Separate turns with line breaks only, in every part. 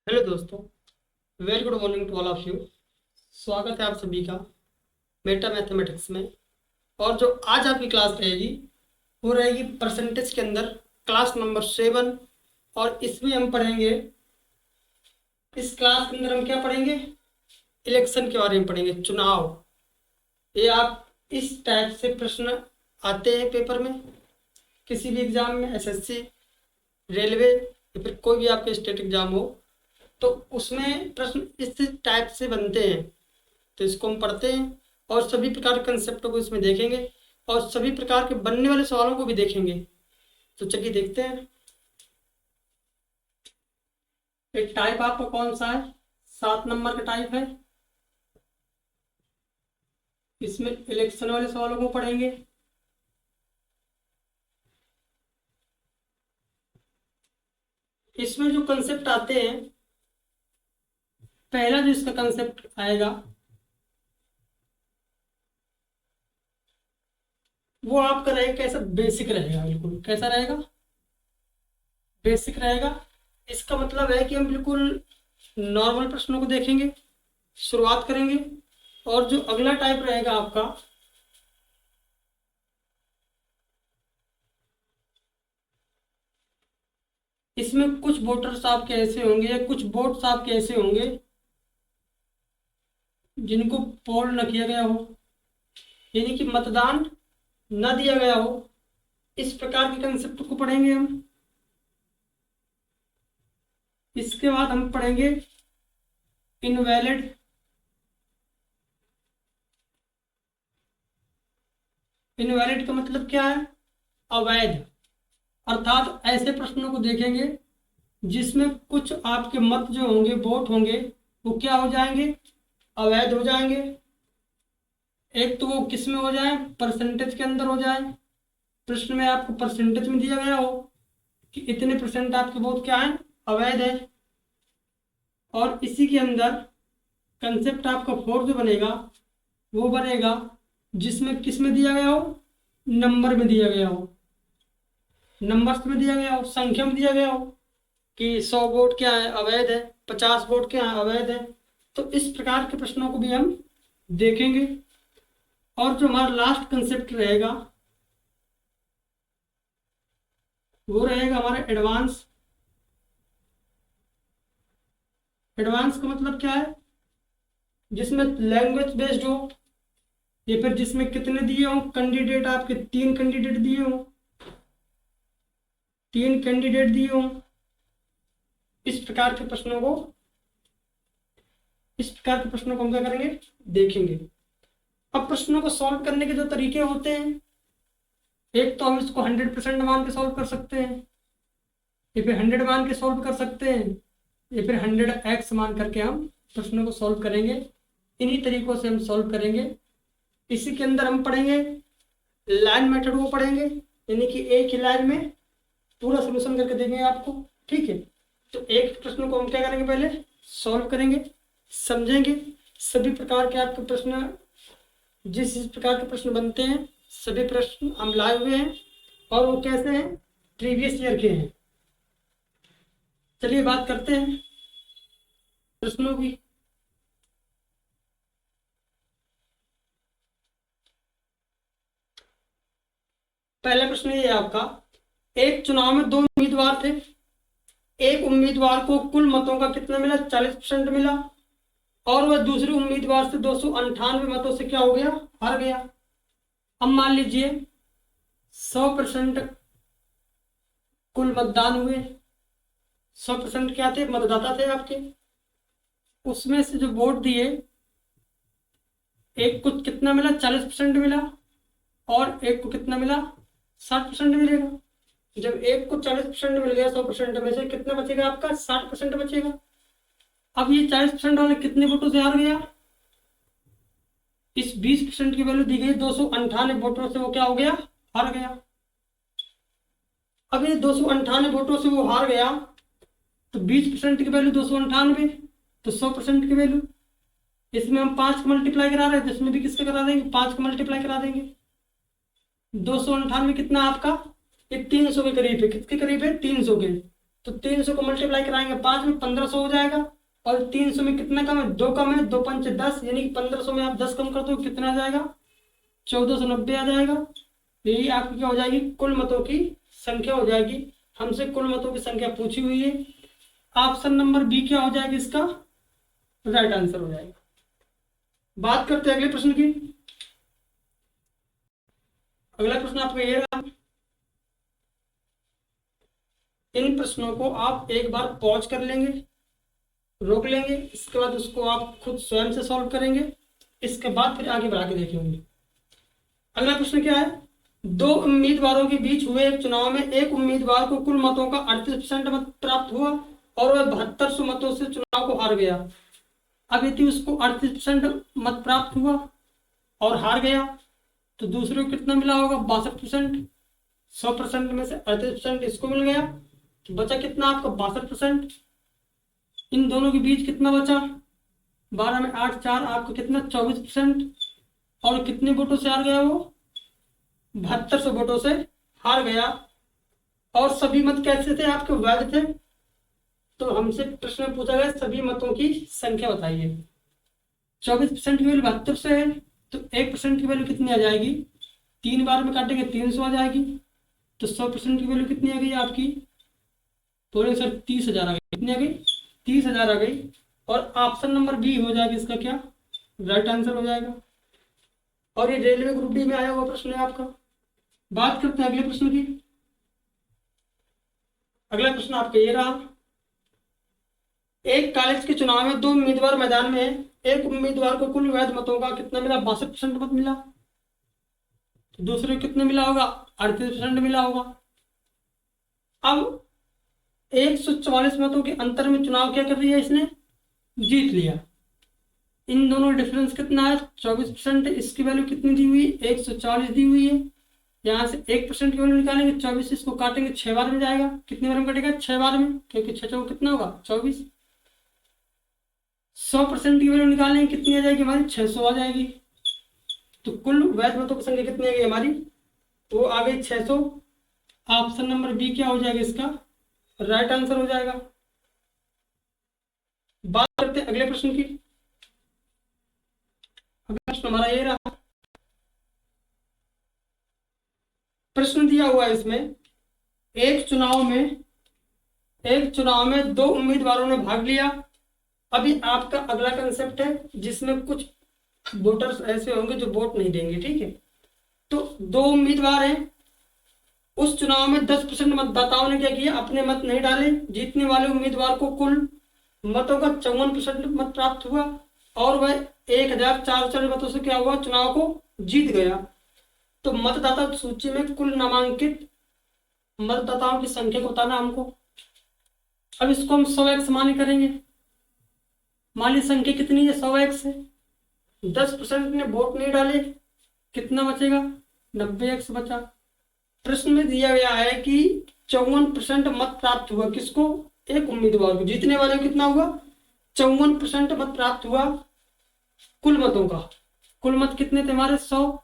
Hello दोस्तों, very good morning to all of you. स्वागत है आप सभी का मेटा मैथमेटिक्स में। और जो आज आपकी क्लास रहेगी वो रहेगी परसेंटेज के अंदर क्लास नंबर 7। और इसमें हम पढ़ेंगे, इस क्लास के अंदर हम क्या पढ़ेंगे, इलेक्शन के बारे में पढ़ेंगे, चुनाव। ये आप इस टाइप से प्रश्न आते हैं पेपर में, किसी भी एग्जाम में, एसएससी, रेलवे या फिर कोई भी आपके स्टेट एग्जाम हो तो उसमें प्रश्न इस टाइप से बनते हैं। तो इसको हम पढ़ते हैं और सभी प्रकार के कंसेप्टों को इसमें देखेंगे और सभी प्रकार के बनने वाले सवालों को भी देखेंगे। तो चलिए देखते हैं। एक टाइप आपका कौन सा है? 7 नंबर का टाइप है। इसमें इलेक्शन वाले सवालों को पढ़ेंगे। इसमें जो कंसेप्ट आते हैं, पहला जो इसका कंसेप्ट आएगा वो आपका रहेगा कैसा, बेसिक रहेगा। बिल्कुल कैसा रहेगा? बेसिक रहेगा। इसका मतलब है कि हम बिल्कुल नॉर्मल प्रश्नों को देखेंगे, शुरुआत करेंगे। और जो अगला टाइप रहेगा आपका, इसमें कुछ वोटर्स आपके ऐसे होंगे या कुछ वोट्स आपके ऐसे होंगे जिनको पोल न किया गया हो, यानी कि मतदान न दिया गया हो। इस प्रकार के कंसेप्ट को पढ़ेंगे हम। इसके बाद हम पढ़ेंगे इनवैलिड। इनवैलिड का मतलब क्या है? अवैध। अर्थात ऐसे प्रश्नों को देखेंगे जिसमें कुछ आपके मत जो होंगे, वोट होंगे, वो क्या हो जाएंगे? अवैध हो जाएंगे। एक तो वो किस में हो जाए? परसेंटेज के अंदर हो जाए। प्रश्न में आपको परसेंटेज में दिया गया हो कि इतने परसेंट आपके वोट क्या है? अवैध है। और इसी के अंदर कंसेप्ट आपका फोर्थ जो बनेगा वो बनेगा जिसमें किस में दिया गया हो? नंबर में दिया गया हो, नंबर्स में दिया गया हो, संख्या में दिया गया हो कि 100 वोट क्या है? अवैध है। 50 वोट क्या है? अवैध है। तो इस प्रकार के प्रश्नों को भी हम देखेंगे। और जो हमारा लास्ट कंसेप्ट रहेगा वो रहेगा हमारा एडवांस। एडवांस का मतलब क्या है? जिसमें लैंग्वेज बेस्ड हो या फिर जिसमें कितने दिए हों कैंडिडेट, आपके 3 कैंडिडेट दिए हों, 3 कैंडिडेट दिए हों। इस प्रकार के प्रश्नों को, इस प्रकार के प्रश्नों को हम क्या करेंगे? देखेंगे। अब प्रश्नों को सॉल्व करने के जो तरीके होते हैं, एक तो हम इसको 100% मान के सॉल्व कर सकते हैं, या फिर 100 मान के सॉल्व कर सकते हैं, या फिर 100x मान करके हम प्रश्नों को सॉल्व करेंगे। इन्हीं तरीकों से हम सॉल्व करेंगे। इसी के अंदर हम पढ़ेंगे लाइन मेथड को पढ़ेंगे, यानी कि एक ही लाइन में पूरा सोल्यूशन करके देंगे आपको। ठीक है, तो एक प्रश्न को हम क्या करेंगे? पहले सॉल्व करेंगे, समझेंगे सभी प्रकार के आपके प्रश्न, जिस प्रकार के प्रश्न बनते हैं सभी प्रश्न हम लाए हुए हैं और वो कैसे हैं? प्रीवियस ईयर के हैं। चलिए बात करते हैं प्रश्नों की। पहला प्रश्न ये है आपका, एक चुनाव में 2 उम्मीदवार थे। एक उम्मीदवार को कुल मतों का कितना मिला? 40% मिला। और वह दूसरे उम्मीदवार से 298 मतों से क्या हो गया? हार गया। अब मान लीजिए 100% कुल मतदान हुए। 100% क्या थे? मतदाता थे आपके। उसमें से जो वोट दिए, एक को कितना मिला? 40% मिला। और एक को कितना मिला? 60% मिलेगा। जब एक को 40% मिल गया 100% में से, कितना बचेगा आपका? 60% बचेगा। अब ये 40% वाले कितने वोटों से हार गया? इस 20% की वैल्यू दी गई, 298 वोटों से वो क्या हो गया? हार गया। अब ये 298 वोटों से वो हार गया, तो 20% की वैल्यू 298, तो 100% की वैल्यू। इसमें हम 5 का मल्टीप्लाई करा रहे हैं तो इसमें भी किसका करा देंगे? 5 का मल्टीप्लाई करा देंगे। 298 कितना आपका? ये 300 के करीब है। किसके करीब है? 300 के। तो 300 को मल्टीप्लाई कराएंगे 5 में, 1500 हो जाएगा। और 300 में कितना कम है, 2 कम है, 2 पंच 10, यानी कि 1500 में आप 10 कम कर दो कितना आ जाएगा, 1490 आ जाएगा। यही आपकी क्या हो जाएगी, कुल मतों की संख्या हो जाएगी। हमसे कुल मतों की संख्या पूछी हुई है। ऑप्शन नंबर बी क्या हो जाएगा, इसका राइट आंसर हो जाएगा। बात करते हैं अगले प्रश्न की। अगला प्रश्न आपका ये रहा। इन प्रश्नों को आप एक बार पॉज कर लेंगे, रोक लेंगे, इसके बाद उसको आप खुद स्वयं से सॉल्व करेंगे, इसके बाद फिर आगे बढ़ा के देखेंगे। अगला प्रश्न क्या है, दो उम्मीदवारों के बीच हुए एक चुनाव में एक उम्मीदवार को कुल मतों का 38% मत प्राप्त हुआ और वह 7200 मतों से चुनाव को हार गया। अब यदि उसको 38% मत प्राप्त हुआ और हार गया तो दूसरे को कितना मिला होगा, 62%। 100% में से 38% इसको मिल गया तो बचा कितना आपका 62%। इन दोनों के बीच कितना बचा, 12 में 8 4 आपको कितना 24%। और कितने वोटों से हार गया वो, 7200 वोटों से हार गया। और सभी मत कैसे थे आपके, वैध थे। तो हमसे प्रश्न में पूछा गया सभी मतों की संख्या बताइए। 24% की वैल्यू 72 से है तो 1% की वैल्यू कितनी आ जाएगी, 3 बार में काटेंगे 300 आ जाएगी। तो 100% की वैल्यू कितनी आ गई आपकी, बोले सर 30,000 आ गई। कितनी आ गई, 30,000 आ गई। और ऑप्शन नंबर बी हो जाएगा इसका क्या, राइट आंसर हो जाएगा। और ये रेलवे ग्रुप डी में आया हुआ प्रश्न है आपका। बात करते हैं अगले प्रश्न की। अगला प्रश्न आपका ये रहा, एक कॉलेज के चुनाव में 2 उम्मीदवार मैदान में है। एक उम्मीदवार को कुल वैध मतों का कितना मिला, 62% मत मिला। तो दूसरे को कितना मिला होगा, 38% मिला होगा। अब 144 मतों के अंतर में चुनाव क्या कर रही है, इसने जीत लिया। इन दोनों डिफरेंस कितना है, 24%। इसकी वैल्यू कितनी दी हुई है, 140 दी हुई है। यहाँ से 1% की वैल्यू निकालेंगे 24, इसको काटेंगे 6 बार में जाएगा। कितने बार में कटेगा, 6 बार में, क्योंकि 6 चौक कितना होगा 24। 100% की वैल्यू निकालेंगे कितनी आ जाएगी हमारी, 600 आ जाएगी। तो कुल वैध मतों की संख्या कितनी आ गई हमारी, वो आ गई 600। ऑप्शन नंबर बी क्या हो जाएगा इसका, राइट आंसर हो जाएगा। बात करते हैं अगले प्रश्न की। अगला प्रश्न हमारा ये रहा, प्रश्न दिया हुआ है इसमें, एक चुनाव में 2 उम्मीदवारों ने भाग लिया। अभी आपका अगला कंसेप्ट है जिसमें कुछ वोटर्स ऐसे होंगे जो वोट नहीं देंगे, ठीक है। तो 2 उम्मीदवार हैं, उस चुनाव में 10% मतदाताओं ने क्या किया, अपने मत नहीं डाले। जीतने वाले उम्मीदवार को कुल मतों का 54% मत प्राप्त हुआ और वह 1440 मतों से क्या हुआ, चुनाव को जीत गया। तो मतदाता सूची में कुल नामांकित मतदाताओं की संख्या को बताना हमको। अब इसको हम 100x मान्य करेंगे। मान ली संख्या कितनी है, 100x है। 10% ने वोट नहीं डाले, कितना बचेगा, 90x बचा। प्रश्न में दिया गया है कि 54% मत प्राप्त हुआ, किसको, एक उम्मीदवार को। जीतने वाले को कितना हुआ, 54% मत प्राप्त हुआ कुल मतों का। कुल मत कितने थे हमारे, 100।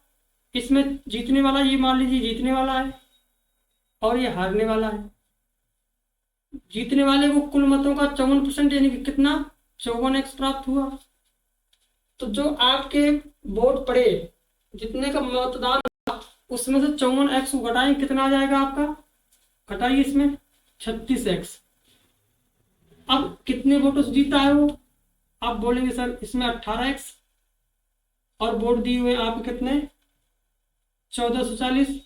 इसमें जीतने वाला, ये मान लीजिए जीतने वाला है और ये हारने वाला है। जीतने वाले को कुल मतों का 54% यानी कि कितना, 54x प्राप्त हुआ। तो जो आपके वोट पड़े, जितने का मतदान था, उसमें से 54x को घटाएं, कितना आ जाएगा आपका, घटाइए इसमें 36x। अब कितने वोटों से जीता है वो, आप बोलेंगे सर इसमें 18x और वोट दिए हुए आप कितने, 1440।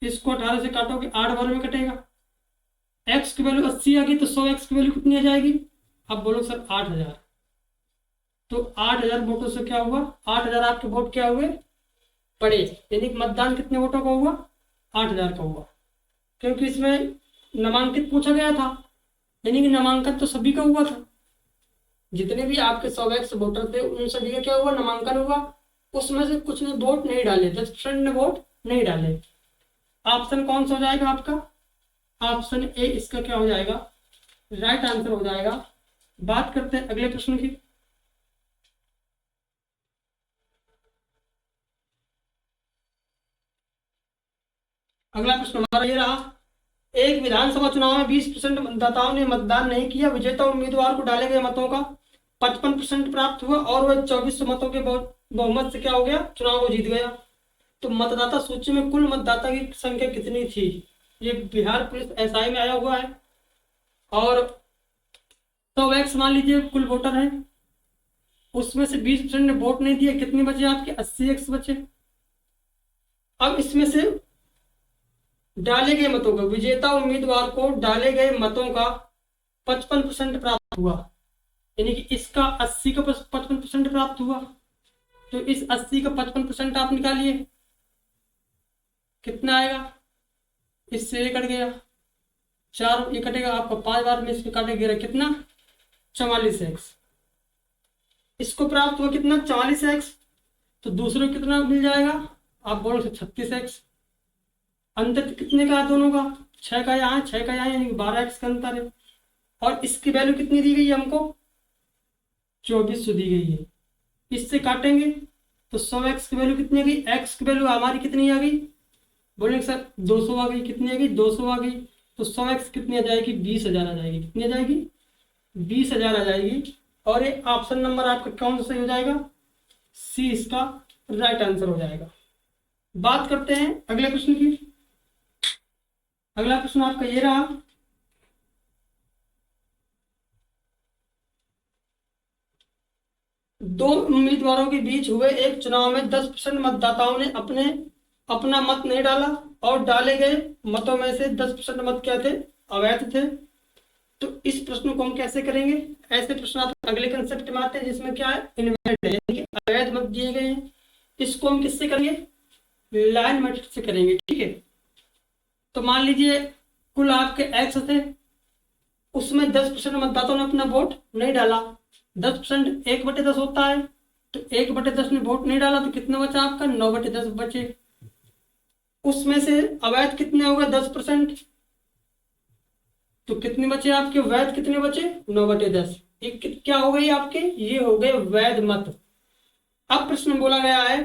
इसको 18 से काटोगे 8 बार में कटेगा। x की वैल्यू 80 आ गई तो 100x की वैल्यू कितनी आ जाएगी, आप बोलो सर 8000। तो 8000 वोटों से क्या हुआ, 8000 आपके वोट क्या हुए, पड़े। यानी कि मतदान कितने वोटों का हुआ, 8000 का हुआ। क्योंकि इसमें नामांकित पूछा गया था, यानी कि नामांकन तो सभी का हुआ था। जितने भी आपके 100x वोटर थे उन सभी का क्या हुआ, नामांकन हुआ। उसमें से कुछ ने वोट नहीं डाले, 10% ने वोट नहीं डाले। ऑप्शन कौन सा हो जाएगा आपका, ऑप्शन ए इसका क्या हो जाएगा, राइट आंसर हो जाएगा। बात करते हैं अगले प्रश्न की। अगला प्रश्न हमारा ये रहा, एक विधानसभा चुनाव में 20% मतदाताओं ने मतदान नहीं किया, विजेता उम्मीदवार को डाले गए मतों का 55% प्राप्त हुआ और वह 24 मतों के बहुमत से क्या हो गया, चुनाव को जीत गया। तो मतदाता सूची में कुल मतदाता की संख्या कितनी थी? ये बिहार पुलिस एसआई में आया हुआ है। और 100x मान लीजिए कुल वोटर है, उसमें से 20% ने वोट नहीं दिया, कितने बचे आपके? 80x बचे। अब इसमें से डाले गए मतों का, विजेता उम्मीदवार को डाले गए मतों का 55% प्राप्त हुआ, यानी कि इसका 80 का 55% प्राप्त हुआ। तो इस 80 का 55% आप निकालिए, कितना आएगा? इससे ये कट गया, 4 ये कटेगा आपका, 5 बार में इसको काटेगा कितना? 44x। इसको प्राप्त हुआ कितना? 44x। तो दूसरे को कितना मिल जाएगा? आप बोलो 36x। अंतर कितने का है दोनों का? 6 का यहाँ, 6 का यहाँ, यानी 12x का अंतर है। और इसकी वैल्यू कितनी दी गई है हमको? 2400 दी गई है। इससे काटेंगे तो 100x की वैल्यू कितनी आ गई? x की वैल्यू हमारी कितनी आ गई? बोलेंगे सर 200 आ गई। कितनी आ गई? 200 आ गई। तो 100x कितनी आ जाएगी? 20,000 आ जाएगी। कितनी आ जाएगी? 20,000 आ जाएगी। और ये ऑप्शन नंबर आपका कौन सा सही हो जाएगा? सी इसका राइट आंसर हो जाएगा। बात करते हैं अगले प्रश्न की। अगला प्रश्न आपका ये रहा, दो उम्मीदवारों के बीच हुए एक चुनाव में 10% मतदाताओं ने अपना मत नहीं डाला और डाले गए मतों में से 10% मत क्या थे? अवैध थे। तो इस प्रश्न को हम कैसे करेंगे? ऐसे प्रश्न आप अगले कंसेप्ट में आते हैं जिसमें क्या है? इनवैलिड है, यानी कि अवैध मत दिए गए हैं। इसको हम किससे करेंगे? लाइन मेथड से करेंगे। ठीक है, तो मान लीजिए कुल आपके एक्स थे, उसमें 10% मतदाताओं ने अपना वोट नहीं डाला। 10% 1/10 होता है, तो 1/10 ने वोट नहीं डाला तो कितना बचा आपका? 9/10 बचे। उसमें से अवैध कितने हो गए? 10%। तो कितने बचे आपके? वैध कितने बचे? 9/10। ये क्या हो गई आपके? ये हो गए वैध मत। अब प्रश्न बोला गया है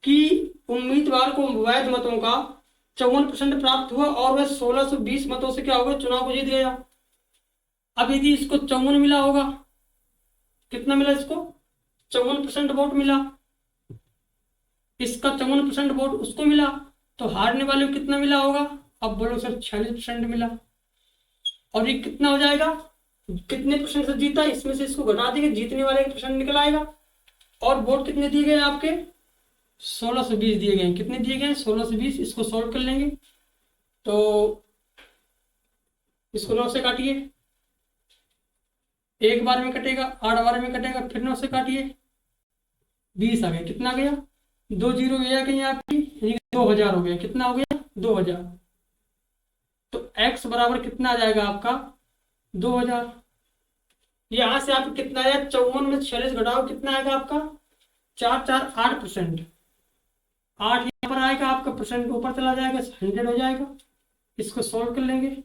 कि उम्मीदवार को वैध मतों का 54% प्राप्त हुआ और वह 1620 मतों से क्या हो गया? चुनाव को जीत गया। अब यदि इसको 54 मिला होगा, कितना मिला इसको? 54% वोट मिला, इसका 54% वोट उसको मिला, तो हारने वाले को कितना मिला होगा? अब बोलो सर 46% मिला। और ये कितना हो जाएगा? कितने परसेंट से जीता? इसमें से इसको घटा देंगे, जीतने वाले का परसेंट निकल आएगा। और वोट कितने दिए गए आपके? 1620 दिए गए। कितने दिए गए? 1620। इसको सॉल्व कर लेंगे तो इसको 9 से काटिए, एक बार में कटेगा, 8 बार में कटेगा, फिर 9 से काटिए, 20 आ गया। कितना आ गया? 2 जीरो गया कहीं आपकी, 2000 हो गया। कितना हो गया? 2000। तो x बराबर कितना आ जाएगा आपका? 2000। यहां से आप कितना आया? 54 में 46 घटाओ, कितना आएगा आपका? 4 8 यहाँ पर आएगा आपका, परसेंट ऊपर चला जाएगा, 100 हो जाएगा। इसको सोल्व कर लेंगे,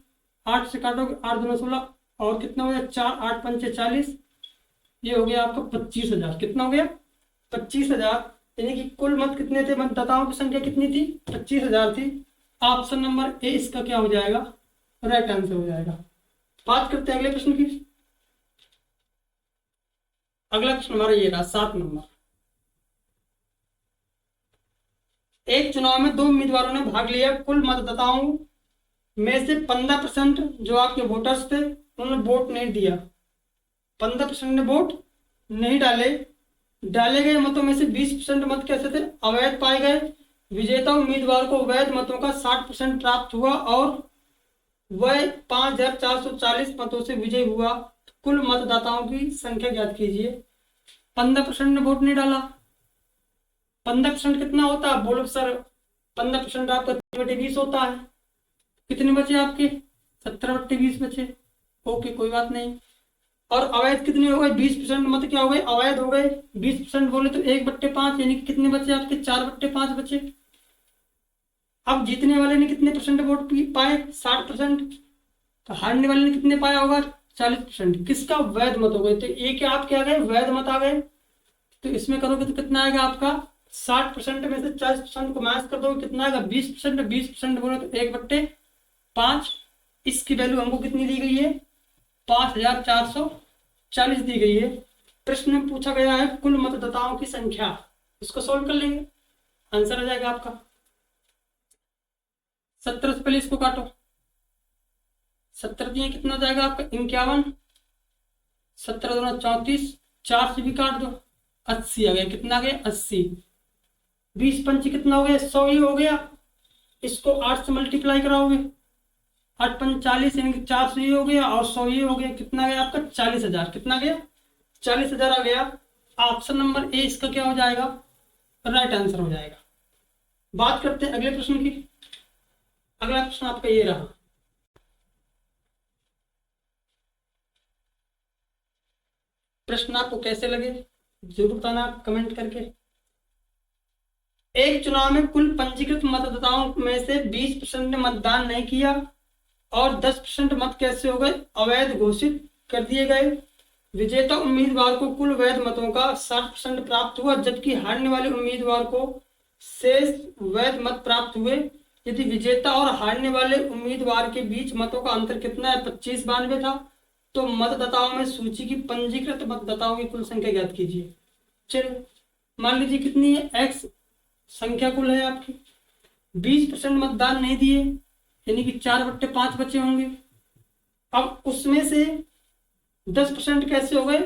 8 से काटोगे, 8 दूना 16, और कितना हो गया? 4 8 पंचे 40। ये हो गया आपका 25,000। कितना हो गया? 25,000। यानी कि कुल मत कितने थे? मतदाताओं की संख्या कितनी थी? 25,000 थी। ऑप्शन नंबर ए इसका क्या हो जाएगा? राइट आंसर हो जाएगा। बात करते हैं अगले प्रश्न की। अगला प्रश्न हमारा ये रहा 7 नंबर। एक चुनाव में 2 उम्मीदवारों ने भाग लिया। कुल मतदाताओं में से 15% जो आपके वोटर्स थे उन्होंने वोट नहीं दिया। 15% ने वोट नहीं डाले। डाले गए मतों में से 20% मत कैसे थे? अवैध पाए गए। विजेता उम्मीदवार को वैध मतों का 60% प्राप्त हुआ और वह 5440 मतों से विजयी हुआ। कुल मतदाताओं की संख्या ज्ञात कीजिए। 15% ने वोट नहीं डाला। 15% कितना होता है? बोलो सर 15% आपका 3/20 होता है। कितने बचे आपके? 17/20 बचे। ओके, कोई बात नहीं। और अवैध कितने हो गए? 20% मत क्या हो गए? अवैध हो गए। 20% बोले तो 1/5, यानी कि कितने बचे आपके? 4/5 बचे। अब जीतने वाले ने कितने परसेंट वोट पाए? 60%। तो हारने वाले ने कितने पाया होगा? 40%। किसका? वैध मत हो गए। तो ये क्या आप क्या गए? वैध मत आ गए। तो इसमें करोगे तो कितना आएगा आपका? 60% में से 40% को माइनस कर दोगे, कितना आएगा? 20%। 20% बोले तो 1/5। 5, इसकी वैल्यू हमको कितनी दी गई है? 5440 दी गई है। प्रश्न में पूछा गया है कुल मतदाताओं की संख्या। इसको सोल्व कर लेंगे, आंसर आ जाएगा आपका। 70 से पहले इसको काटो, 70 दिए कितना हो जाएगा आपका? 51। 17 दूना 34, 4 से भी काट दो, 80 आ गया। कितना आ गया? 80। 20 पंच कितना हो गया? 100 ही हो गया। इसको 8 से मल्टीप्लाई कराओगे, 8 पंच 40, यानी कि 400 ही हो गया और 100 ही हो गया। कितना गया आपका? 40,000। कितना गया? 40,000 आ गया। ऑप्शन नंबर ए इसका क्या हो जाएगा? राइट आंसर हो जाएगा। बात करते हैं अगले प्रश्न की। अगला प्रश्न आपका ये रहा। प्रश्न आपको कैसे लगे जरूर बताना कमेंट करके। एक चुनाव में कुल पंजीकृत मतदाताओं में से 20% ने मतदान नहीं किया और 10% मत कैसे हो गए? अवैध घोषित कर दिए गए। विजेता उम्मीदवार को कुल वैध मतों का 60% प्राप्त हुआ, जबकि हारने वाले उम्मीदवार को शेष वैध मत प्राप्त हुए। यदि विजेता और हारने वाले उम्मीदवार के बीच मतों का अंतर कितना है? 25-92 था। तो मतदाताओं में सूची की पंजीकृत मतदाताओं की कुल संख्या ज्ञात कीजिए। चलिए मान लीजिए कितनी है? x संख्या कुल है आपकी। 20% मतदान नहीं दिए, यानी कि 4/5 बचे होंगे। अब उसमें से 10% कैसे हो गए?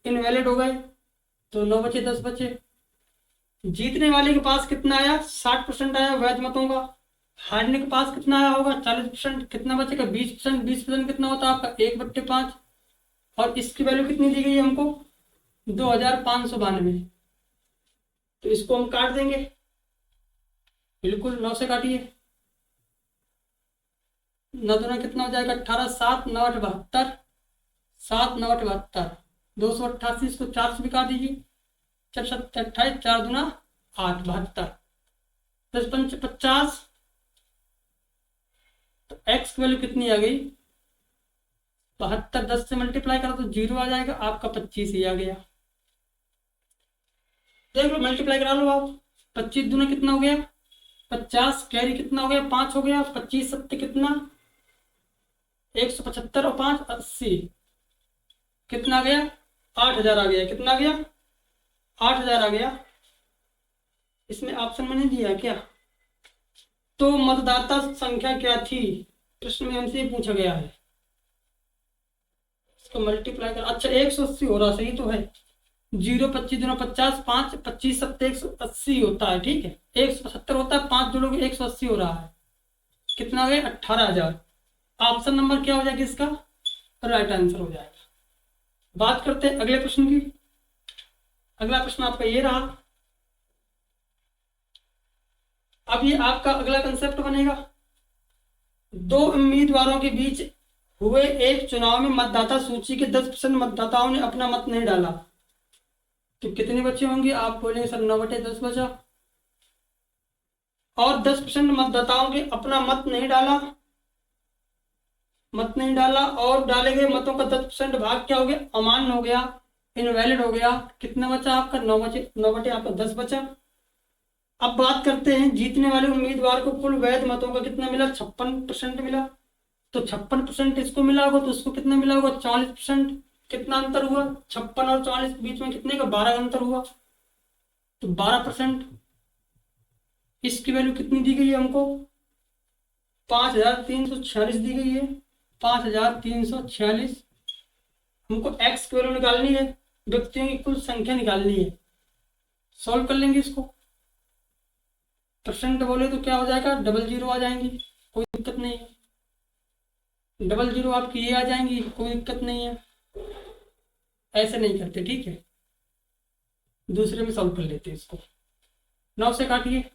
इनवैलिड हो गए, तो 9 बचे, 10 बचे। जीतने वाले के पास कितना आया? 60% आया वैध मतों का। हारने के पास कितना आया होगा? 40%। कितना बचेगा? 20%। 20% कितना होता है आपका? 1/5। और इसकी वैल्यू कितनी दी गई है हमको? 2592। तो इसको हम काट देंगे, बिल्कुल 9 से काटिए। 9 दूना कितना हो जाएगा? 18। 7 9 8 72, 7 9 8 72, 288। इसको 4 से भी काट दीजिए। 4 7 28, 4 दूना 8, 72। 10 पंच 50। तो एक्स की वैल्यू कितनी आ गई? 72। 10 से मल्टीप्लाई करो तो 0 आ जाएगा आपका, 25 ही आ गया। देख लो, मल्टीप्लाई करा लो आप। 25 दूना कितना हो गया? 50। कैरी कितना हो गया? 5 हो गया। 25 सत्ते कितना? 175 और 5 80। कितना आ गया? 8000 आ गया। कितना आ गया? 8000 आ गया। इसमें ऑप्शन में नहीं दिया क्या? तो मतदाता संख्या क्या थी? प्रश्न में हमसे पूछा गया है। इसको मल्टीप्लाई कर, अच्छा 180 हो रहा, सही तो है। 0 25 दूना 50, 5 25 सत्ते 180 होता है, ठीक है। 170 होता है, 5 जोड़ोगे 180 हो रहा है। कितना हो गया? 18,000। ऑप्शन नंबर क्या हो जाएगा इसका? राइट आंसर हो जाएगा। बात करते हैं अगले प्रश्न की। अगला प्रश्न आपका ये रहा। अब ये आपका अगला कंसेप्ट बनेगा। दो उम्मीदवारों के बीच हुए एक चुनाव में मतदाता सूची के 10% मतदाताओं ने अपना मत नहीं डाला, तो कितने बचे होंगे? आप बोलेंगे सर 9/10 बचा। और 10% मतदाताओं के अपना मत नहीं डाला और डाले गए मतों का 10% भाग क्या हो गया? अमान्य हो गया, इनवैलिड हो गया। कितना बचा आपका? 9 बचे, 9/10 आपका 10 बचा। अब बात करते हैं जीतने वाले उम्मीदवार को कुल वैध मतों का कितना मिला? 56% मिला। तो 56% इसको मिला होगा, तो उसको कितना मिला होगा? 40%। कितना अंतर हुआ? 56 और 40 के बीच में कितने का? 12 का अंतर हुआ, तो 12%। इसकी वैल्यू कितनी दी गई है हमको? 5346 दी गई है। 5346। हमको एक्स की वैल्यू निकालनी है, व्यक्तियों की कुल संख्या निकालनी है। सॉल्व कर लेंगे इसको। परसेंट बोले तो क्या हो जाएगा? 00 आ जाएंगी, कोई दिक्कत नहीं है। 00 आपकी ये आ जाएंगी, कोई दिक्कत नहीं है। ऐसे नहीं करते, ठीक है। दूसरे में सॉल्व कर लेते हैं इसको। 9 से काटिए।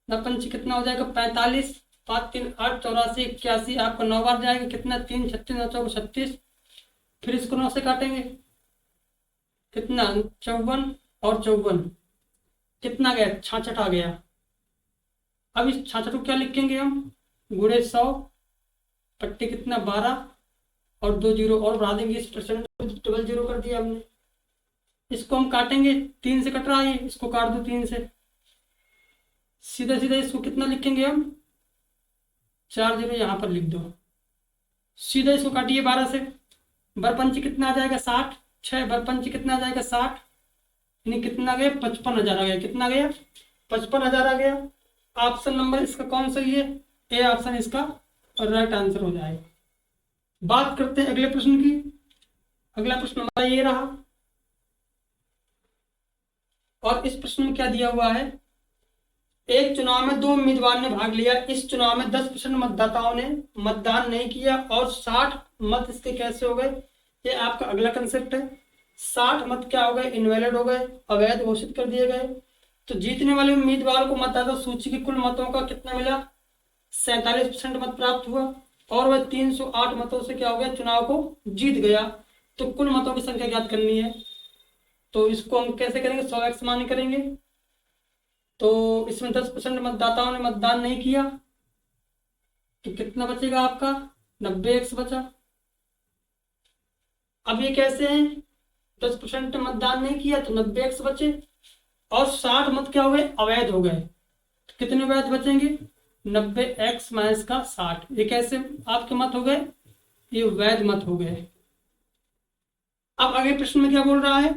9 पंच कितना हो जाएगा? 45। 5 3 8 84 81, आपका 9 बार जाएगा। कितना? 3 36 9 4 36। फिर इसको 9 से काटेंगे, कितना? 54 और 54, कितना गया? 66 आ गया। अब इस 66 को क्या लिखेंगे हम? गुणे 100, पट्टी कितना? 12 और 2 0 और बढ़ा देंगे। इस परसेंट 00 कर दिया हमने। इसको हम काटेंगे, 3 से कट रहा है, इसको काट दो 3 से। सीधा सीधा इसको कितना लिखेंगे हम? 4 0 यहाँ पर लिख दो, सीधे इसको काटिए 12 से, बरपंच कितना आ जाएगा 60, 6 बरपंच कितना आ जाएगा 60, यानी कितना गया 55,000 आ गया, कितना गया 55,000 आ गया। ऑप्शन नंबर इसका कौन सही है, ए ऑप्शन इसका राइट आंसर हो जाएगा। बात करते हैं अगले प्रश्न की। अगला प्रश्न हमारा ये रहा, और इस प्रश्न में क्या दिया हुआ है, एक चुनाव में 2 उम्मीदवार ने भाग लिया, इस चुनाव में 10% मतदाताओं ने मतदान नहीं किया और 60 मत इसके कैसे हो गए, ये आपका अगला कंसेप्ट है। 60 मत क्या हो गए, इनवैलिड हो गए, अवैध घोषित कर दिए गए। तो जीतने वाले उम्मीदवार को मतदाता सूची की कुल मतों का कितना मिला, 47% मत प्राप्त हुआ, और वह 308 मतों से क्या हो गया, चुनाव को जीत गया। तो कुल मतों की संख्या ज्ञात करनी है, तो इसको हम कैसे करेंगे, 100x मान्य करेंगे। तो इसमें 10% मतदाताओं ने मतदान नहीं किया, तो कितना बचेगा आपका, 90x बचा। अब ये कैसे है, 10% मतदान नहीं किया तो 90x बचे, और 60 मत क्या हो गए, अवैध हो गए, तो कितने अवैध बचेंगे, 90x माइनस का 60। ये कैसे आपके मत हो गए, ये वैध मत हो गए। अब आगे प्रश्न में क्या बोल रहा है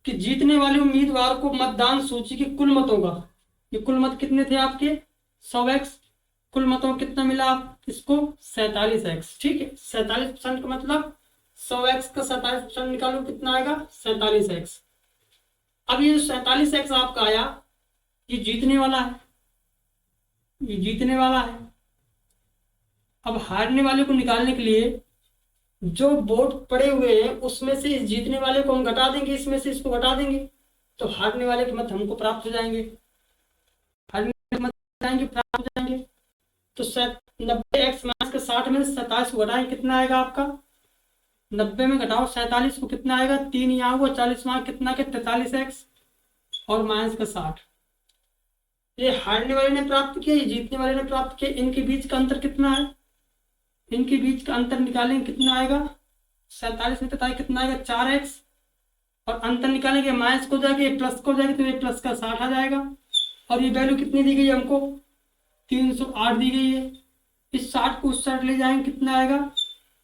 कि जीतने वाले उम्मीदवार को मतदान सूची के कुल मतों का, ये कुल मत कितने थे आपके 100x, कुल मतों कितना मिला आप इसको 47x, ठीक है। 47% का मतलब 100x का 47% निकालो, कितना आएगा 47x। अब ये जो 47x आपका आया, ये जीतने वाला है, ये जीतने वाला है। अब हारने वाले को निकालने के लिए जो वोट पड़े हुए हैं उसमें से इस जीतने वाले को हम घटा देंगे, इसमें से इसको घटा देंगे, तो हारने वाले के मत हमको प्राप्त हो जाएंगे, हारने के मत जाएंगे प्राप्त हो जाएंगे। तो 90x माइनस का 60 में 27 को घटाएं, कितना आएगा आपका, 90 में घटाओ 47 को, कितना आएगा 3 यहाँ हुआ, 40 वहां, कितना के 43x और माइनस का 60। ये हारने वाले ने प्राप्त किया, ये जीतने वाले ने प्राप्त किया, इनके बीच का अंतर कितना है, इनके बीच का अंतर निकालेंगे, कितना आएगा 47 में 43 कितना आएगा 4x, और अंतर निकालेंगे माइनस को जाएगा, ये प्लस को जाएगा, तो ये प्लस का 60 आ जाएगा। और ये वैल्यू कितनी दी गई है हमको, 308 दी गई है। इस 60 को उस साइड ले जाएंगे, कितना आएगा,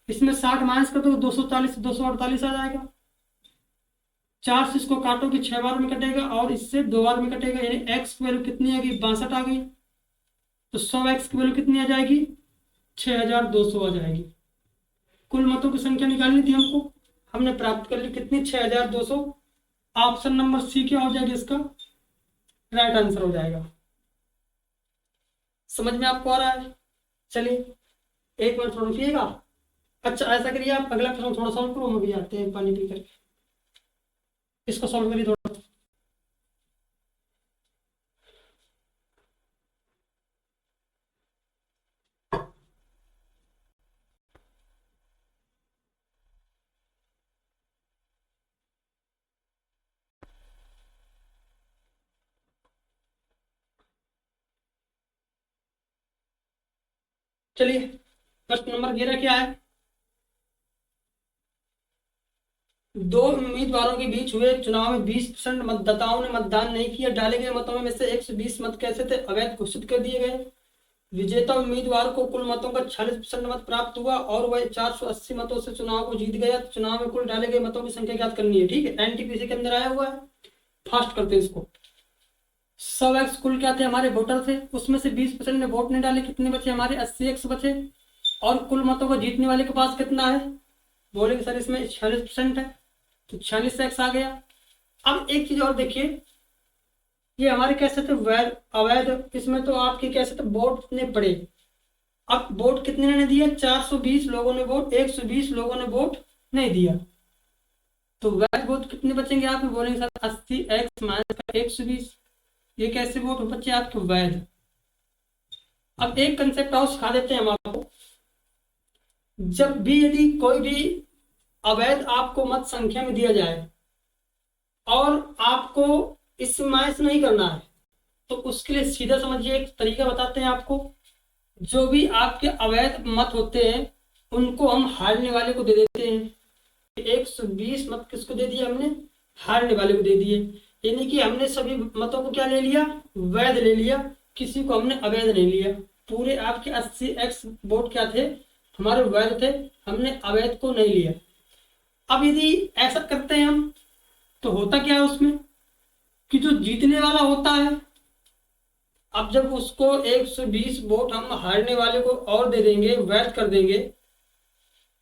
इसमें 60 माइनस कर दो 240 248 आ जाएगा। 4 से इसको काटोगे 6 बार में कटेगा, और इससे 2 बार में कटेगा, यानी x की वैल्यू कितनी आ गई 62 आ गई। तो 100x की वैल्यू कितनी आ जाएगी 6200 आ जाएगी। कुल मतों की संख्या निकालनी थी हमको, हमने प्राप्त कर ली, कितनी 6200। ऑप्शन नंबर सी क्या हो जाएगा, इसका राइट आंसर हो जाएगा। समझ में आपको आ रहा है, चलिए एक मिनट थोड़ा रुकिएगा। अच्छा ऐसा करिए, आप अगला प्रश्न थोड़ा सॉल्व करो, हम भी आते हैं पानी पी करके, इसको सॉल्व करिए थोड़ा। चलिए प्रश्न नंबर 11 क्या है, 2 उम्मीदवारों के बीच हुए चुनाव में 20% मतदाताओं ने मतदान नहीं किया, डाले गए मतों में से 120 मत कैसे थे, अवैध घोषित कर दिए गए। विजेता उम्मीदवार को कुल मतों का 46% मत प्राप्त हुआ और वह 480 मतों से चुनाव को जीत गया। चुनाव में कुल डाले गए मतों की संख्या ज्ञात करनी है, ठीक है। एनटीपीसी के अंदर आया हुआ है, फास्ट करते हैं इसको। 100x कुल क्या थे हमारे वोटर थे, उसमें से 20% ने वोट नहीं डाले, कितने बचे हमारे 80x बचे। और कुल मतों को जीतने वाले के पास कितना है, बोलेंगे सर इसमें 46% है, तो 46x आ गया। अब एक चीज और देखिए, ये हमारे कैसे थे वैध अवैध, इसमें तो आपके कैसे थे वोट कितने पड़े। अब वोट कितने ने दिया, 420 लोगों ने वोट, 120 लोगों ने वोट नहीं दिया, तो वैध वोट कितने बचेंगे आप बोलेंगे सर 80x माइनस 120, ये कैसे वोट बच्चे आपके वैध। अब एक कंसेप्ट और सिखा देते हैं हम आपको, जब भी यदि कोई भी अवैध आपको मत संख्या में दिया जाए और आपको इसमें माइनस नहीं करना है, तो उसके लिए सीधा समझिए एक तरीका बताते हैं आपको। जो भी आपके अवैध मत होते हैं उनको हम हारने वाले को दे देते हैं। 120 मत किसको दे दिए हमने, हारने वाले को दे दिए, यानी कि हमने सभी मतों को क्या ले लिया, वैध ले लिया, किसी को हमने अवैध नहीं लिया। पूरे आपके 80x वोट क्या थे, हमारे वैध थे, हमने अवैध को नहीं लिया। अब यदि ऐसा करते हैं हम, तो होता क्या है उसमें कि जो जीतने वाला होता है, अब जब उसको 120 वोट हम हारने वाले को और दे देंगे, वैध कर देंगे,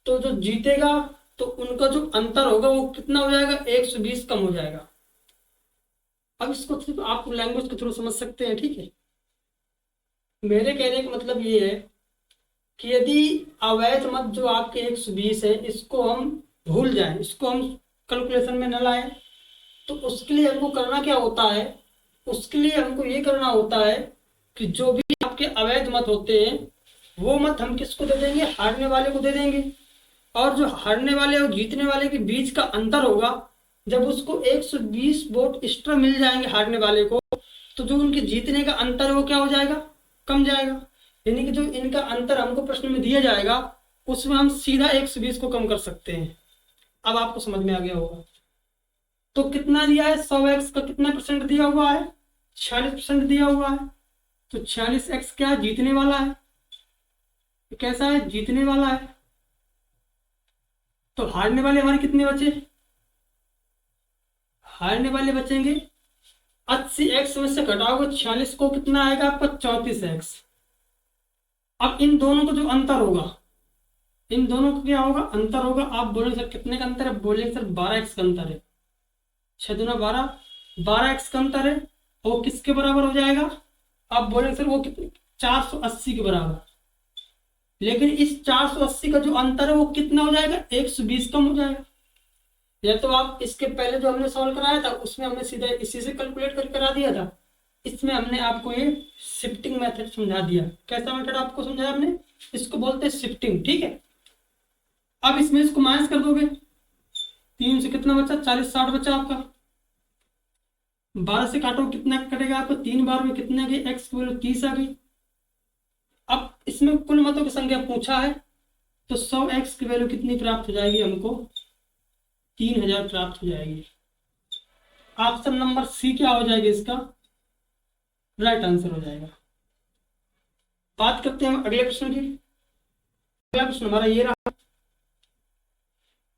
तो जो जीतेगा तो उनका जो अंतर होगा वो कितना हो जाएगा, 120 कम हो जाएगा। अब इसको सिर्फ आप लैंग्वेज के थ्रू समझ सकते हैं, ठीक है। मेरे कहने का मतलब ये है कि यदि अवैध मत जो आपके 120 है, इसको हम भूल जाएं, इसको हम कैलकुलेशन में न लाएं, तो उसके लिए हमको करना क्या होता है, उसके लिए हमको ये करना होता है कि जो भी आपके अवैध मत होते हैं वो मत हम किसको दे देंगे, हारने वाले को दे देंगे। और जो हारने वाले और जीतने वाले के बीच का अंतर होगा, जब उसको 120 वोट एक्स्ट्रा मिल जाएंगे हारने वाले को, तो जो उनके जीतने का अंतर है वो क्या हो जाएगा, कम जाएगा। यानी कि जो इनका अंतर हमको प्रश्न में दिया जाएगा उसमें हम सीधा 120 को कम कर सकते हैं। अब आपको समझ में आ गया होगा। तो कितना दिया है, 100x का कितना परसेंट दिया हुआ है, 46% दिया हुआ है। तो 46x क्या है, जीतने वाला है। कैसा है, जीतने वाला है। तो हारने वाले हमारे कितने बचे, हारने वाले बचेंगे 80x में से घटाओगे 46 को, कितना आएगा आपका 34x। अब इन दोनों का जो अंतर होगा, इन दोनों का क्या होगा, अंतर होगा। आप बोलेंगे सर कितने का अंतर है, बोलेंगे सर 12x का अंतर है। 6 दूना 12, 12x का अंतर है। वो किसके बराबर हो जाएगा, आप बोलेंगे सर वो कितने, 480 के बराबर। लेकिन इस 480 का जो अंतर है वो कितना हो जाएगा, 120 कम हो जाएगा। या तो आप इसके पहले जो हमने सॉल्व कराया था उसमें हमने सीधा इसी से कैलकुलेट करके करा दिया था, इसमें हमने आपको ये शिफ्टिंग मेथड समझा दिया। कैसा मेथड आपको समझाया हमने, इसको बोलते हैं शिफ्टिंग, ठीक है। अब इसमें इसको माइनस कर दोगे, 3 से कितना बचा, 40, 60 बचा आपका। 12 से काटो कितना कटेगा आपको, 3 बार में कितने गए, एक्स की वैल्यू 30 आ गई। अब इसमें कुल मतों की संख्या पूछा है, तो 100x की वैल्यू कितनी प्राप्त हो जाएगी हमको, 3000 प्राप्त हो जाएगी। ऑप्शन नंबर सी क्या हो जाएगा इसका राइट आंसर हो जाएगा। बात करते हैं अगले प्रश्न की। अगला प्रश्न हमारा ये रहा,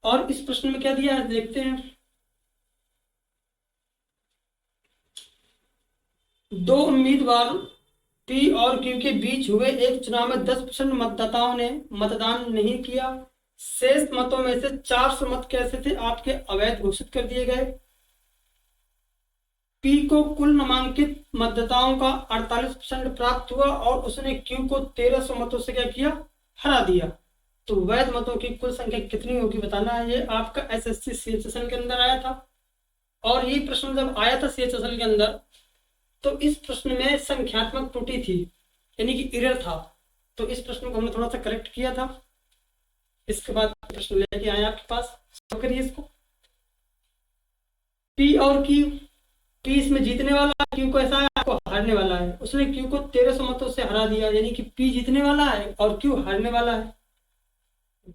और इस प्रश्न में क्या दिया है देखते हैं। दो उम्मीदवार पी और क्यू के बीच हुए एक चुनाव में 10% मतदाताओं ने मतदान नहीं किया। शेष मतों में से 400 मत कैसे थे, आपके अवैध घोषित कर दिए गए। पी को कुल नामांकित मतदाताओं का 48% प्राप्त हुआ और उसने क्यू को 1300 मतों से क्या किया, हरा दिया। तो वैध मतों की कुल संख्या कितनी होगी बताना है। ये आपका एसएससी सीएचएसएल के अंदर आया था, और ये प्रश्न जब आया था सीएचएसएल के अंदर तो इस प्रश्न में संख्यात्मक त्रुटि थी, यानी कि एरर था। तो इस प्रश्न को हमने थोड़ा सा करेक्ट किया था। इसके बाद प्रश्न लेके आए आपके पास, सॉल्व करिए इसको। पी और क्यू, पी इसमें जीतने वाला है, क्यू को ऐसा है आपको हारने वाला है। उसने क्यू को 1300 मतों से हरा दिया, यानी कि पी जीतने वाला है और क्यू हारने वाला है।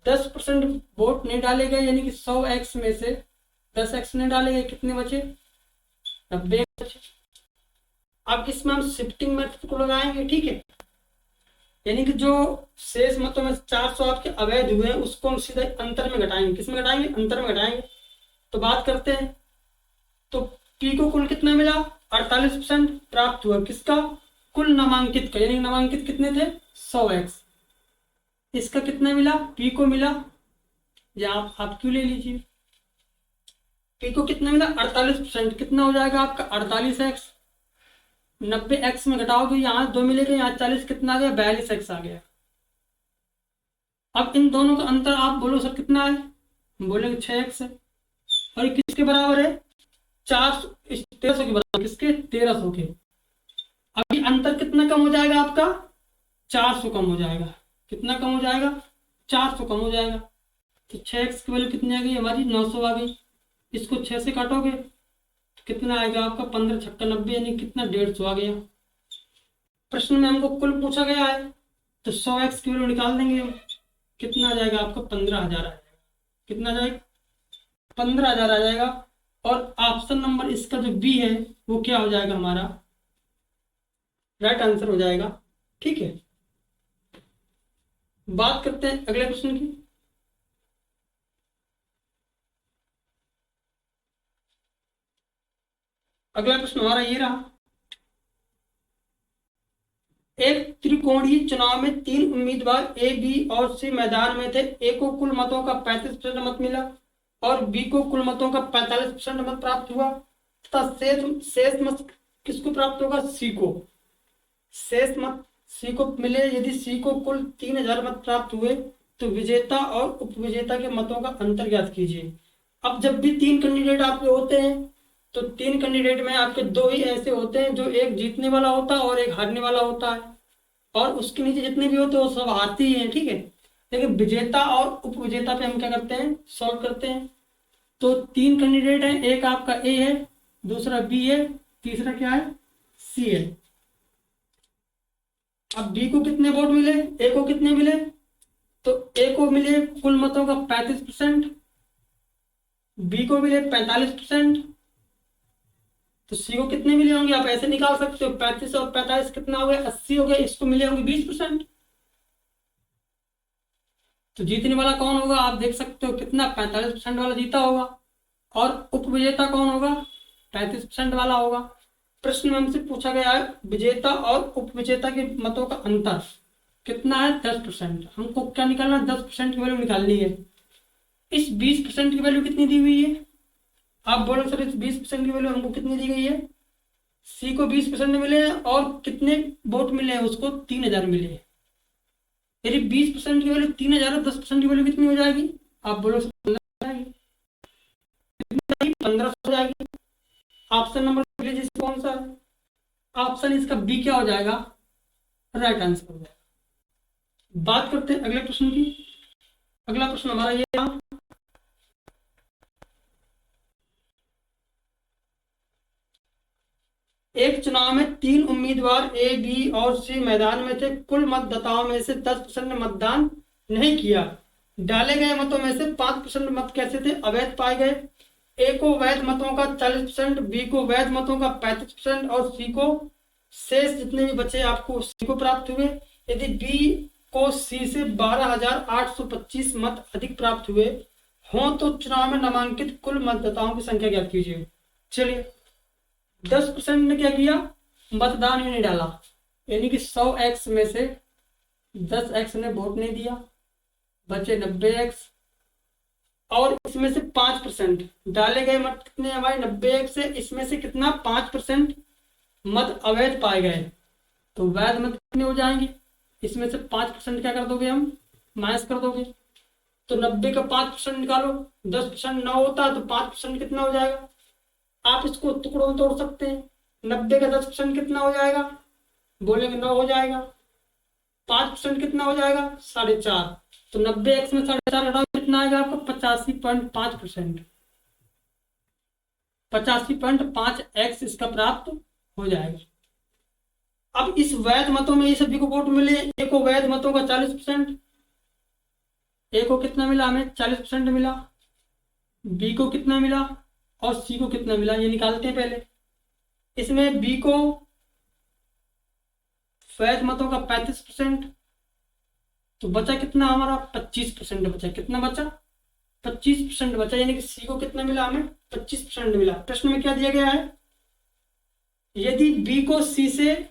10% वोट नहीं डाले गए, यानी कि 100x में से 10x नहीं डाले गए, कितने बचे, 90 बचे। अब इसमें हम शिफ्टिंग मेथड को लगाएंगे, ठीक है। यानी कि जो शेष मतों में 400 आपके अवैध हुए हैं उसको हम सीधे अंतर में घटाएंगे। किसमें घटाएंगे, अंतर में घटाएंगे। तो बात करते हैं, तो पी को कुल कितना मिला, 48% प्राप्त हुआ, किसका, कुल नामांकित का, यानी नामांकित कितने थे 100x। इसका कितना मिला, पी को मिला, या आप क्यों ले लीजिए, पी को कितना मिला 48%, कितना हो जाएगा आपका 48x। 90x में घटाओगे, यहाँ 2 मिलेगा, यहाँ 40, कितना आ गया 42x आ गया। अब इन दोनों का अंतर आप बोलो सर कितना है, बोलेंगे 6x है। और ये किसके बराबर है, 1300 के बराबर, किसके, 1300 के। अब ये अंतर कितना कम हो जाएगा आपका, 400 कम हो जाएगा। कितना कम हो जाएगा, 400 कम हो जाएगा। तो 6x की वैल्यू कितनी आ गई हमारी, 900 आ गई। इसको 6 से काटोगे तो कितना आएगा आपका, 15 छक्का 90, यानी कितना 150 आ गया। प्रश्न में हमको कुल पूछा गया है, तो 100x की वैल्यू निकाल देंगे, कितना आ जाएगा आपका 15,000 आ जाएगा। कितना आ जाएगा, 15,000 आ जाएगा। और ऑप्शन नंबर इसका जो बी है वो क्या हो जाएगा हमारा राइट आंसर हो जाएगा, ठीक है। बात करते हैं अगले प्रश्न की। अगला प्रश्न हमारा ये रहा, एक त्रिकोणीय चुनाव में 3 उम्मीदवार ए, बी और सी मैदान में थे। ए को कुल मतों का 35% मत मिला और बी को कुल मतों का 45% मत प्राप्त हुआ तथा शेष मत किसको प्राप्त होगा? सी को। शेष मत सी को मिले। यदि सी को कुल 3000 मत प्राप्त हुए तो विजेता और उपविजेता के मतों का अंतर ज्ञात कीजिए। अब जब भी 3 कैंडिडेट आपके होते हैं तो 3 कैंडिडेट में आपके 2 ही ऐसे होते हैं जो एक जीतने वाला होता है और एक हारने वाला होता है, और उसके नीचे जितने भी होते हैं वो सब हारते ही हैं, ठीक है। लेकिन विजेता और उपविजेता पे हम क्या करते हैं? सॉल्व करते हैं। तो 3 कैंडिडेट हैं, एक आपका ए है, दूसरा बी है, तीसरा क्या है? सी है। अब बी को कितने वोट मिले, ए को कितने मिले? तो ए को मिले कुल मतों का 35%, बी को मिले 45%, तो सी को कितने मिले होंगे? आप ऐसे निकाल सकते हो, 35 और 45 कितना हो गया? 80 हो गया। इसको मिले होंगे 20%। तो जीतने वाला कौन होगा? आप देख सकते हो कितना, 45% वाला जीता होगा। और उपविजेता कौन होगा? 35% वाला होगा। प्रश्न में हमसे पूछा गया है विजेता और उपविजेता के मतों का अंतर कितना है? 10%। हमको क्या निकालना है? 10% की वैल्यू निकालनी है। इस 20% की वैल्यू कितनी दी हुई है? आप बोलो सर इस 20% की वैल्यू हमको कितनी दी गई है? सी को 20% मिले और कितने वोट मिले हैं उसको? 3000 मिले हैं। यदि 20% की वैल्यू 3000 है, 10% की वैल्यू कितनी हो जाएगी? आप बोलो सर 15 हो जाएगी। 1500 हो जाएगी। ऑप्शन नंबर लीजिए कौन सा है? ऑप्शन इसका बी क्या हो जाएगा? राइट आंसर हो जाएगा। बात करते हैं अगले प्रश्न की। अगला प्रश्न हमारा ये था, एक चुनाव में 3 उम्मीदवार ए, बी और सी मैदान में थे। कुल मतदाताओं में से 10% ने मतदान नहीं किया। डाले गए मतों में से 5% मत कैसे थे? अवैध पाए गए। ए को वैध मतों का 40%, बी को वैध मतों का 35% और सी को शेष जितने भी बचे आपको सी को प्राप्त हुए। यदि बी को सी से 12,825 मत अधिक प्राप्त हुए हों तो चुनाव में नामांकित कुल मतदाताओं की संख्या ज्ञात कीजिए। चलिए, 10% ने क्या किया? मतदान ही नहीं डाला, यानी कि 100x में से 10x ने वोट नहीं दिया, बचे 90x। और इसमें से 5% डाले गए मत कितने हैं भाई? 90x से इसमें से कितना? 5% मत अवैध पाए गए। तो वैध मत कितने हो जाएंगे? इसमें से 5% क्या कर दोगे? हम माइनस कर दोगे। तो 90 का 5% निकालो, 10% 9 होता है तो 5% कितना हो जाएगा? आप इसको टुकड़ों में तोड़ सकते हैं। 90 का 10% कितना हो जाएगा? बोलेंगे 9 हो जाएगा। 5% कितना हो जाएगा? 4.5। तो 90x में 4.5 घटाओ, कितना आएगा आपको? 85.5%। 85.5x इसका प्राप्त हो जाएगा। अब इस वैध मतों में ये सभी को वोट मिले। ए को वैध मतों का 40%, ए को कितना मिला? हमें 40% मिला। बी को कितना मिला और सी को कितना मिला, ये निकालते हैं पहले। इसमें बी को वैध मतों का 35%, तो बचा कितना हमारा? 25% बचा। कितना बचा? 25% बचा, यानी कि सी को कितना मिला? हमें 25% मिला। प्रश्न में क्या दिया गया है? यदि बी को सी से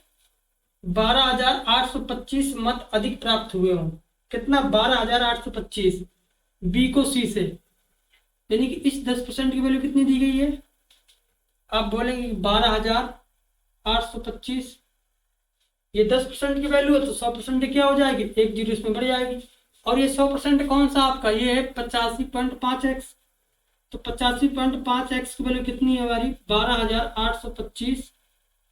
12,825 मत अधिक प्राप्त हुए हों। कितना? 12,825 बी को सी से, यानी कि इस 10% की वैल्यू कितनी दी गई है? आप बोलेंगे 12,825, ये 10% की वैल्यू है तो 100% क्या हो जाएगी? एक जीरो इसमें बढ़ जाएगी। और ये 100% कौन सा आपका? ये है 85.5x। तो 85.5x की वैल्यू कितनी है हमारी? 12,825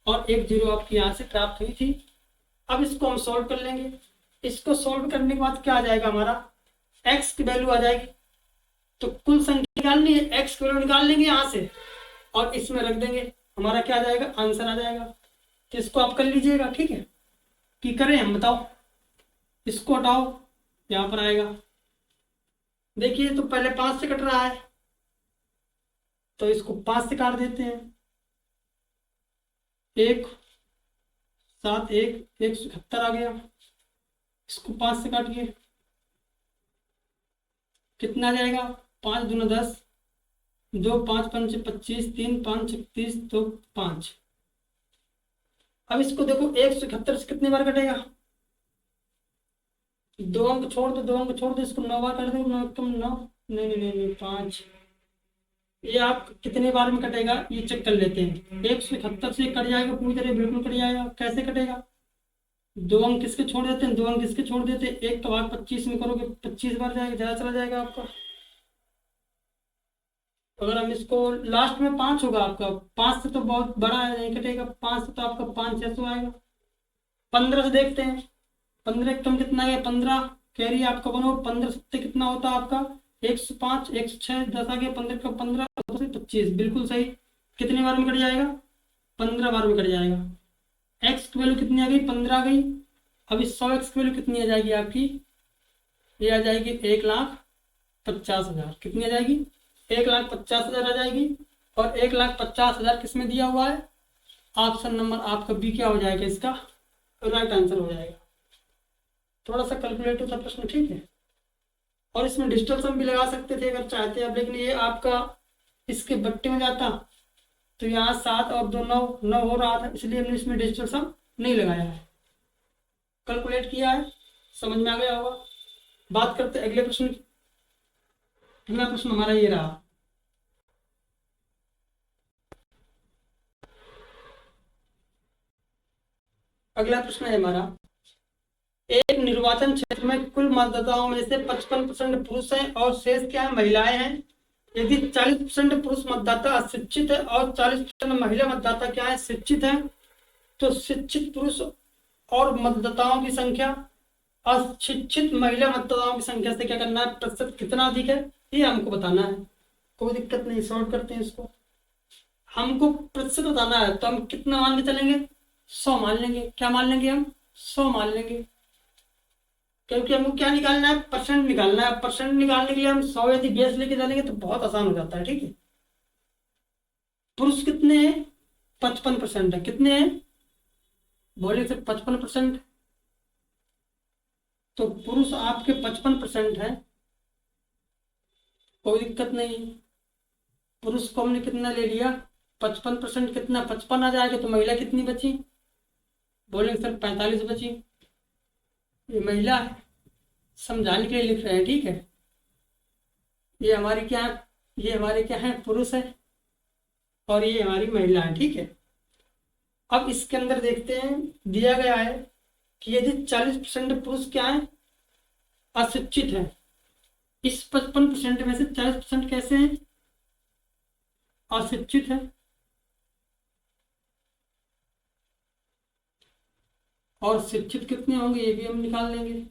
और एक जीरो आपकी यहाँ से प्राप्त हुई थी। अब इसको हम सॉल्व कर लेंगे। इसको सॉल्व करने के बाद क्या आ जाएगा हमारा? x की वैल्यू आ जाएगी। तो कुल संख्या निकालनी है, x की वैल्यू निकाल लेंगे यहाँ से और इसमें रख देंगे, हमारा क्या आ जाएगा? आंसर आ जाएगा। तो इसको आप कर लीजिएगा, ठीक है। कि करें हम? बताओ। इसको हटाओ, यहाँ पर आएगा। देखिए तो पहले 5 से कट रहा है तो इसको 5 से काट देते हैं। 1 7 1 171 आ गया। इसको 5 से काटिए, कितना आ जाएगा? 5 दूना 10, 2 5 पंच 25, 3 5 36, तो 5। अब इसको देखो, 171 से कितनी बार कटेगा? 2 अंक छोड़ दो, 2 अंक छोड़ दो, इसको 9 बार कर दो, 9 कम 9, नहीं नहीं नहीं नहीं 5। ये आप कितने बार में कटेगा ये चेक कर लेते हैं। 171 से कट जाएगा पूरी तरह, बिल्कुल कट जाएगा। कैसे कटेगा? 2 अंक किसके छोड़ देते हैं? 2 अंक किसके छोड़ देते हैं? 1 का भाग 25 में करोगे 25 बार जाएगा, ज़्यादा चला जाएगा आपका। अगर हम इसको, लास्ट में 5 होगा आपका, 5 से तो बहुत बड़ा है, नहीं कटेगा। 5 से तो आपका 5 600 आएगा। 15 से देखते हैं, 15 कम कितना है? 15 कैरी आपका बनो, 15 सत्ते कितना होता है आपका? 105, 106, 10 आ गया, 15 का 15, 25, बिल्कुल सही। कितनी बार में कट जाएगा? 15 बार में कट जाएगा। एक्स की वैल्यू कितनी आ गई? 15 आ गई। अभी 100 एक्स की वैल्यू कितनी आ जाएगी आपकी? ये आ जाएगी 1,50,000। कितनी आ जाएगी? 1,50,000 आ जाएगी। और 1,50,000 किस में दिया हुआ है? ऑप्शन नंबर आपका बी क्या हो जाएगा? इसका राइट आंसर हो जाएगा। थोड़ा सा कैलकुलेटिव था प्रश्न, ठीक है। और इसमें डिजिटल सम भी लगा सकते थे अगर चाहते आप, लेकिन ये आपका इसके बट्टे में जाता तो यहाँ 7 और 2 9 9 हो रहा था, इसलिए हमने इसमें डिजिटल सम नहीं लगाया है, कैलकुलेट किया है। समझ में आ गया होगा। बात करते अगले प्रश्न की। अगला प्रश्न हमारा ये रहा। अगला प्रश्न है हमारा, एक निर्वाचन क्षेत्र में कुल मतदाताओं में से 55% पुरुष हैं और शेष क्या है? महिलाएं हैं। यदि 40% पुरुष मतदाता अशिक्षित है और 40% महिला मतदाता क्या है? शिक्षित है, तो शिक्षित पुरुष और मतदाताओं की संख्या अशिक्षित महिला मतदाताओं की संख्या से क्या करना है? प्रतिशत कितना अधिक है ये हमको बताना है। कोई दिक्कत नहीं, सॉल्व करते हैं इसको। हमको प्रतिशत बताना है, तो हम कितना मान के चलेंगे? 100 मान लेंगे। क्या मान लेंगे हम? 100 मान लेंगे, क्योंकि हमको क्या निकालना है? परसेंट निकालना है। परसेंट निकालने के लिए हम 100 यदि बेस लेके चलेंगे तो बहुत आसान हो जाता है, ठीक है। पुरुष कितने हैं? 55% है। कितने हैं? बोले सर 55%, तो पुरुष आपके 55% है, कोई दिक्कत नहीं। पुरुष को हमने कितना ले लिया? 55%। कितना? 55 आ जाएगा, तो महिला कितनी बची? बोलेंगे सर 45 बची। ये महिला है, समझाने के लिए लिख रहे हैं, ठीक है। ये हमारी क्या है? ये हमारे क्या है? पुरुष है, और ये हमारी महिला है, ठीक है। अब इसके अंदर देखते हैं, दिया गया है कि यदि 40% पुरुष क्या है? अशिक्षित है। इस 55% में से 40% कैसे हैं? अशिक्षित है। और शिक्षित कितने होंगे ये भी हम निकाल लेंगे।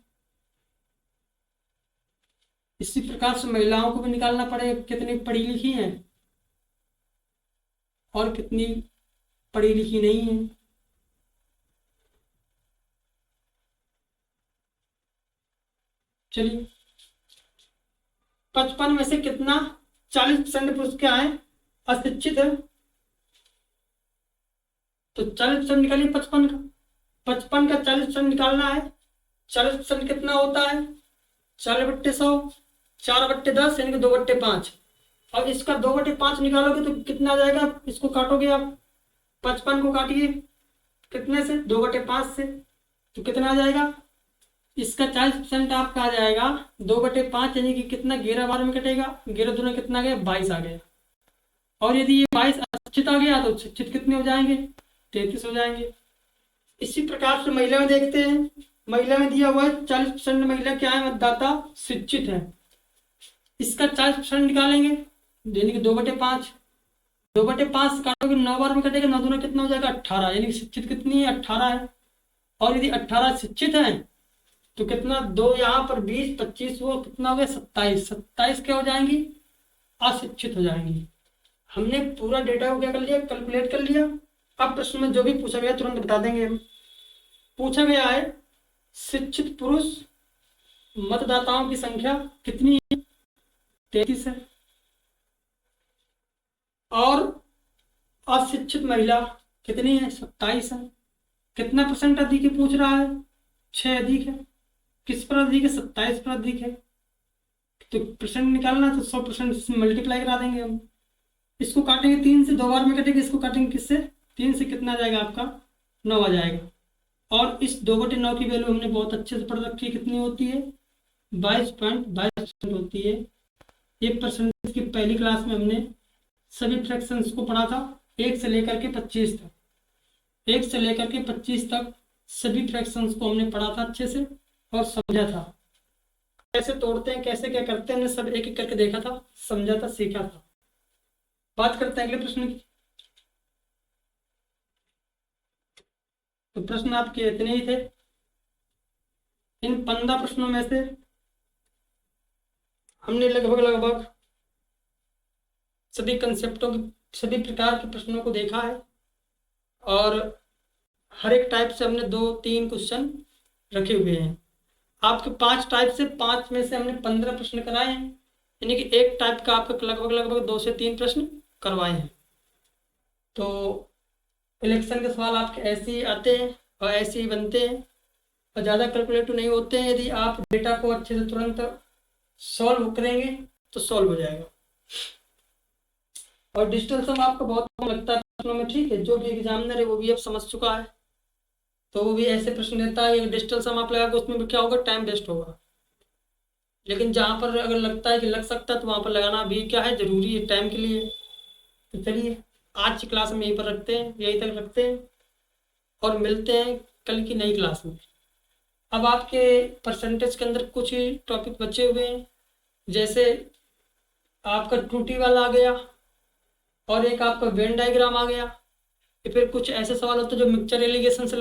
इसी प्रकार से महिलाओं को भी निकालना पड़ेगा, कितनी पढ़ी लिखी हैं और कितनी पढ़ी लिखी नहीं है। चलिए, 55 में से कितना? 40% पुरुष क्या है? अशिक्षित है, तो 40% निकालिए 55 का। 55 का 40% निकालना है। 40% कितना होता है? 4/100, 4/10 यानी कि 2/5। अब इसका 2/5 निकालोगे तो कितना आ जाएगा? इसको काटोगे आप, 55 को काटिए कितने से? 2/5 से, तो कितना आ जाएगा? इसका 40% आपका आ जाएगा 2/5, यानी कि कितना? 11 बार में कटेगा। 11 दूना कितना गया? 22 आ गया। और यदि ये 22 अशिक्षित आ गया तो शिक्षित कितने हो जाएंगे? 33 हो जाएंगे। इसी प्रकार से महिला में देखते हैं। महिला में दिया हुआ है 40% महिला क्या है? मतदाता शिक्षित है। इसका 40% निकालेंगे, यानी कि 2/5। 2/5 से काटोगे 9 बार में कटेगा, 9 दूना कितना हो जाएगा? 18, यानी कि शिक्षित कितनी है? 18 है। और यदि 18 शिक्षित है तो कितना? 2 यहाँ पर 20, 25, वो कितना हो गया? 27। 27 क्या हो जाएंगी? अशिक्षित हो जाएंगी। हमने पूरा डेटा को क्या कर लिया? कैलकुलेट कर लिया। अब प्रश्न में जो भी पूछा गया तुरंत बता देंगे हम। पूछा गया है शिक्षित पुरुष मतदाताओं की संख्या कितनी है? 33 है। और अशिक्षित महिला कितनी है? 27 है। कितना परसेंट अधिक है पूछ रहा है? 6 अधिक है। किस पर अधिक है? 27 पर अधिक है। तो परसेंट निकालना तो 100% से मल्टीप्लाई करा देंगे हम। इसको काटेंगे 3 से, 2 बार में कटेंगे, इसको काटेंगे किससे, 3 से, कितना आ जाएगा आपका 9 आ जाएगा। और इस 2/9 की वैल्यू हमने बहुत अच्छे से पढ़ रखी है, कितनी होती है 22.22% होती है। ये परसेंटेज की पहली क्लास में हमने सभी फ्रैक्शंस को पढ़ा था, 1 से लेकर के 25 तक। 1 से लेकर के 25 तक सभी फ्रैक्शंस को हमने पढ़ा था अच्छे से और समझा था, कैसे तोड़ते हैं, कैसे क्या करते हैं, हमने सब एक एक करके देखा था, समझा था, सीखा था। बात करते हैं अगले प्रश्न की। तो प्रश्न आपके इतने ही थे। इन 15 प्रश्नों में से हमने लगभग सभी कंसेप्टों की, सभी प्रकार के प्रश्नों को देखा है और हर एक टाइप से हमने 2-3 क्वेश्चन रखे हुए हैं। आपके 5 टाइप से 5 में से हमने 15 प्रश्न कराए हैं, यानी कि एक टाइप का आपके लगभग 2 से 3 प्रश्न करवाए हैं। तो इलेक्शन के सवाल आपके ऐसे ही आते हैं और ऐसे ही बनते हैं और ज़्यादा कैलकुलेटिव नहीं होते हैं। यदि आप डेटा को अच्छे से तुरंत सॉल्व करेंगे तो सॉल्व हो जाएगा। और डिजिटल सम आपको बहुत कम लगता है प्रश्नों में, ठीक है, जो भी एग्जामिनर है वो भी अब समझ चुका है, तो वो भी ऐसे प्रश्न देता है। डिजिटल सम आप लगाओगे उसमें भी क्या होगा, टाइम वेस्ट होगा। लेकिन जहाँ पर अगर लगता है कि लग सकता है तो वहाँ पर लगाना भी क्या है, जरूरी है टाइम के लिए। तो चलिए आज की क्लास में यहीं पर रखते हैं, यहीं तक रखते हैं और मिलते हैं कल की नई क्लास में। अब आपके परसेंटेज के अंदर कुछ ही टॉपिक बचे हुए हैं, जैसे आपका त्रुटि वाला आ गया और एक आपका वेन डायग्राम आ गया। फिर कुछ ऐसे सवाल होते हैं जो मिक्सचर एलिगेशन से